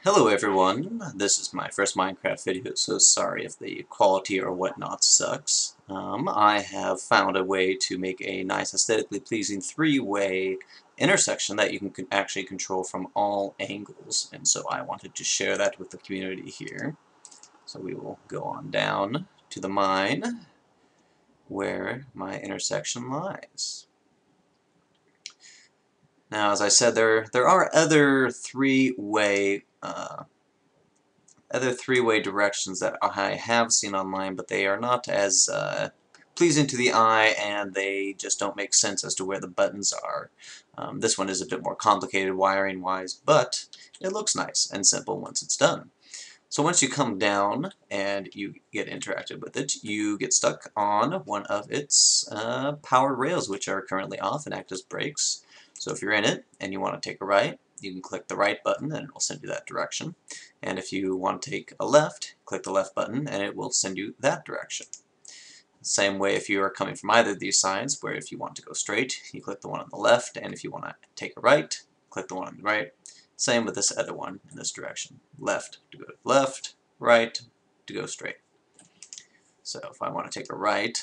Hello everyone, this is my first Minecraft video, so sorry if the quality or whatnot sucks. I have found a way to make a nice aesthetically pleasing three-way intersection that you can actually control from all angles, and so I wanted to share that with the community here. So we will go on down to the mine where my intersection lies. Now, as I said, there are other three-way directions that I have seen online, but they are not as pleasing to the eye, and they just don't make sense as to where the buttons are. This one is a bit more complicated wiring-wise, but it looks nice and simple once it's done. So once you come down and you get interacted with it, you get stuck on one of its powered rails, which are currently off and act as brakes. So if you're in it and you want to take a right, you can click the right button and it will send you that direction. And if you want to take a left, click the left button and it will send you that direction. Same way if you are coming from either of these sides, where if you want to go straight, you click the one on the left, and if you want to take a right, click the one on the right. Same with this other one in this direction. Left to go left, right to go straight. So if I want to take a right,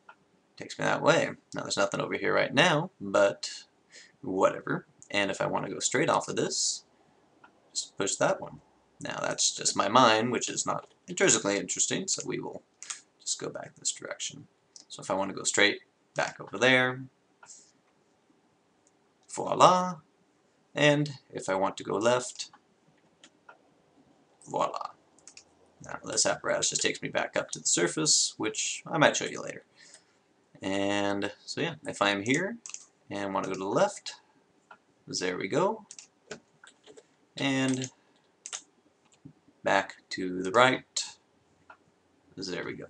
it takes me that way. Now there's nothing over here right now, but whatever. And if I want to go straight off of this, just push that one. Now that's just my mind, which is not intrinsically interesting, so we will just go back this direction. So if I want to go straight, back over there, voila. And if I want to go left, voila. Now this apparatus just takes me back up to the surface, which I might show you later. And so yeah, if I'm here and want to go to the left, there we go. And back to the right, there we go.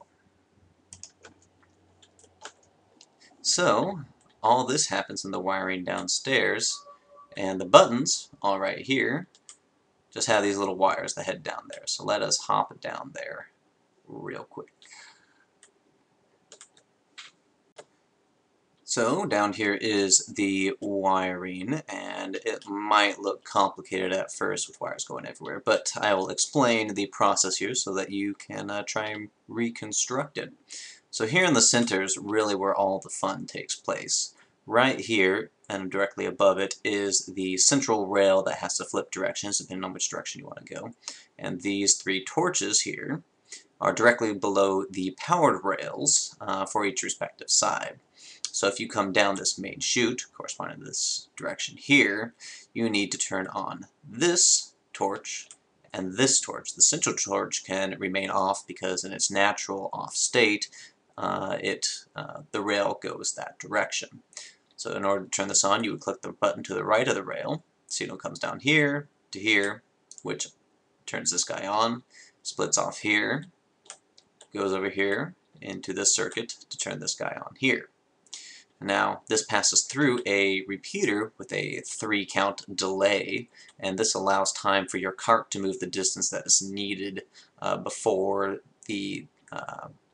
So all this happens in the wiring downstairs, and the buttons, all right here, just have these little wires that head down there. So let us hop down there real quick. So down here is the wiring, and it might look complicated at first with wires going everywhere, but I will explain the process here so that you can try and reconstruct it. So here in the center is really where all the fun takes place. Right here, and directly above it, is the central rail that has to flip directions depending on which direction you want to go. And these three torches here are directly below the powered rails for each respective side. So if you come down this main chute, corresponding to this direction here, you need to turn on this torch and this torch. The central torch can remain off because in its natural off state, the rail goes that direction. So in order to turn this on, you would click the button to the right of the rail. Signal comes down here to here, which turns this guy on, splits off here, goes over here into this circuit to turn this guy on here. Now this passes through a repeater with a 3-count delay, and this allows time for your cart to move the distance that is needed before the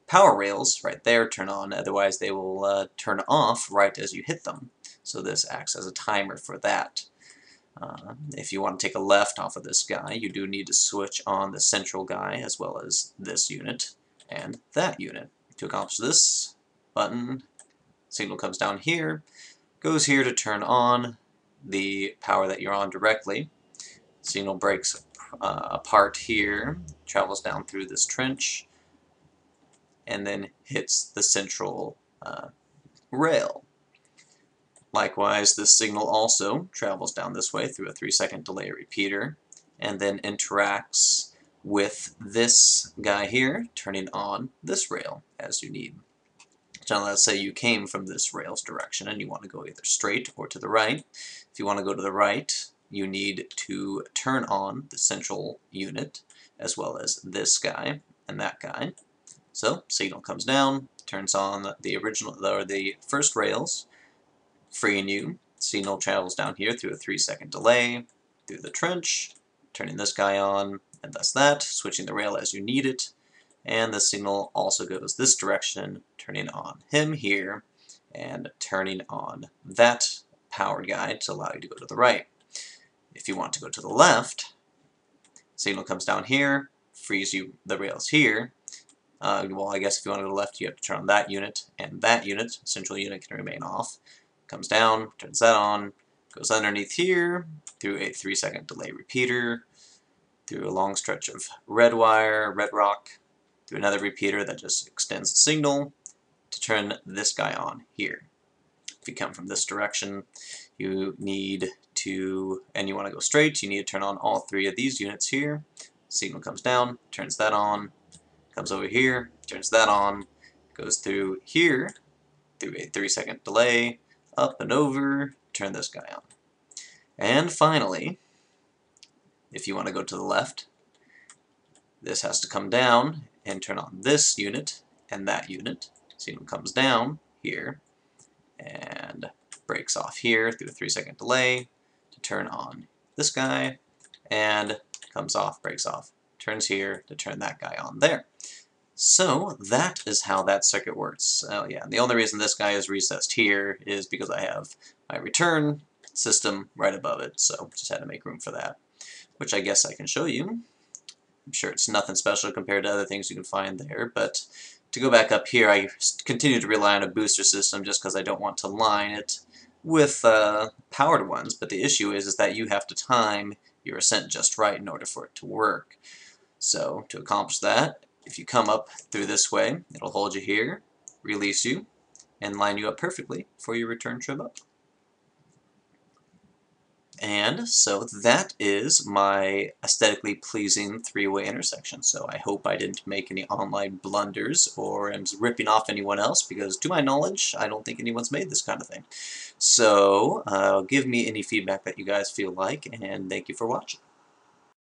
power rails right there turn on, otherwise they will turn off right as you hit them. So this acts as a timer for that. If you want to take a left off of this guy, you do need to switch on the central guy as well as this unit and that unit. To accomplish this, button, signal comes down here, goes here to turn on the power that you're on directly. Signal breaks apart here, travels down through this trench, and then hits the central rail. Likewise, this signal also travels down this way through a 3-second delay repeater, and then interacts with this guy here, turning on this rail as you need. So let's say you came from this rail's direction and you want to go either straight or to the right. If you want to go to the right, you need to turn on the central unit as well as this guy and that guy. So signal comes down, turns on the original or the first rails, freeing you. Signal travels down here through a 3-second delay, through the trench, turning this guy on, and thus that, switching the rail as you need it. And the signal also goes this direction, turning on him here, and turning on that powered guy to allow you to go to the right. If you want to go to the left, Signal comes down here, frees you the rails here. Well, I guess if you want to go to the left, you have to turn on that unit, and that unit, central unit, can remain off. Comes down, turns that on, goes underneath here, through a 3-second delay repeater, through a long stretch of red wire, red rock, through another repeater that just extends the signal to turn this guy on here. If you come from this direction, you need to, and you want to go straight, you need to turn on all 3 of these units here. Signal comes down, turns that on, comes over here, turns that on, goes through here, through a 3-second delay, up and over, turn this guy on. And finally, if you want to go to the left, this has to come down and turn on this unit and that unit. Signal comes down here and breaks off here through a 3-second delay to turn on this guy, and comes off, breaks off, turns here to turn that guy on there. So that is how that circuit works. Oh yeah, and the only reason this guy is recessed here is because I have my return system right above it, so just had to make room for that, which I guess I can show you. I'm sure it's nothing special compared to other things you can find there, but to go back up here, I continue to rely on a booster system just because I don't want to line it with powered ones, but the issue is that you have to time your ascent just right in order for it to work. So to accomplish that, if you come up through this way, it'll hold you here, release you, and line you up perfectly for your return trip up. And so that is my aesthetically pleasing 3-way intersection. So I hope I didn't make any online blunders or am ripping off anyone else, because to my knowledge, I don't think anyone's made this kind of thing. So give me any feedback that you guys feel like, and thank you for watching.